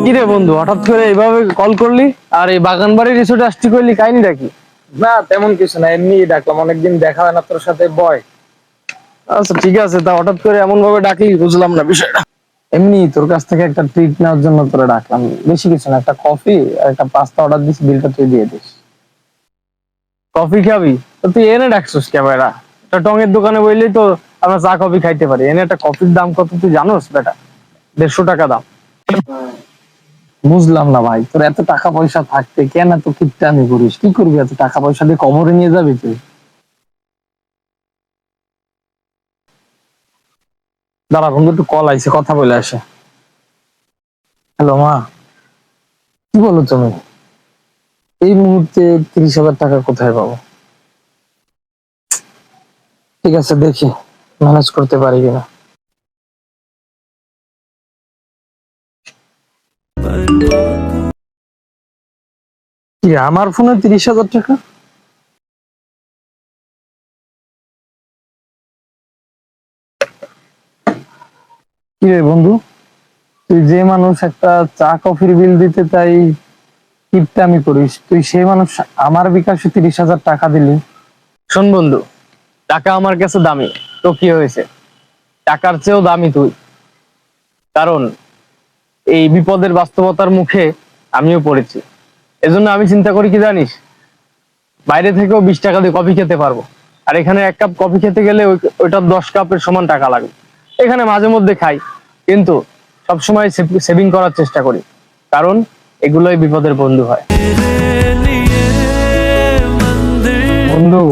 কিরে বন্ধু, হঠাৎ করে এইভাবে কল করলি আর এই বাগান বাড়ি রিসোর্টে আসতে করলি, কাহিনী নাকি? না তেমন কিছু না, এমনি ডাকলাম, অনেকদিন দেখা হয় না তোর সাথে। বয় আচ্ছা ঠিক আছে, তা হঠাৎ করে এমন ভাবে ডাকলি, বুঝলাম না বিষয়টা। এমনি তোর কাছ থেকে একটা ট্রিট নেওয়ার জন্য তোরা ডাকলাম, বেশি কিছু না, একটা কফি আর একটা পাস্তা অর্ডার দিস, বিলটা তুই দিয়ে দিস। কফি খাবি তো তুই এনে ডাকছিস ক্যামেরা? একটা টঙের দোকানে বললেই তো আমরা চা কফি খাইতে পারি, এনে একটা কফির দাম কত তুই জানোস বেটা? 150 টাকা দাম। বুঝলাম না ভাই, তোর এত টাকা পয়সা থাকতে কেন এত কিপটামি করিস? কি করবি এত টাকা পয়সা দিয়ে? কবরে নিয়ে যাবি তুই? দাঁড়া বন্ধু, একটু কল আইছে, কথা বলে আসে। হ্যালো মা, কি বলো তুমি? এই মুহূর্তে 30,000 টাকা কোথায় পাবো? ঠিক আছে, দেখি ম্যানেজ করতে পারি কিনা। কি আমার ফোনে 30,000 টাকা? কি রে বন্ধু, তুই যে মানুষ একটা চা কফির বিল দিতে তাই কিপটামি করিস, তুই সেই মানুষ আমার বিকাশে 30,000 টাকা দিলি? শোন বন্ধু, টাকা আমার কাছে দামি, তো কি হয়েছে? টাকার চেয়েও দামি তুই। কারণ এই বিপদের বাস্তবতার মুখে আমিও পড়েছি। এজন্য আমি চিন্তা করি কি জানিস, বাইরে থেকেও 20 টাকা দিয়ে কফি খেতে পারবো, আর এখানে 1 কাপ কফি খেতে গেলে ওইটা 10 কাপের সমান টাকা লাগবে। এখানে মাঝে মধ্যে খাই, কিন্তু সবসময় সেভিং করার চেষ্টা করি, কারণ এগুলোই বিপদের বন্ধু হয়। বন্ধু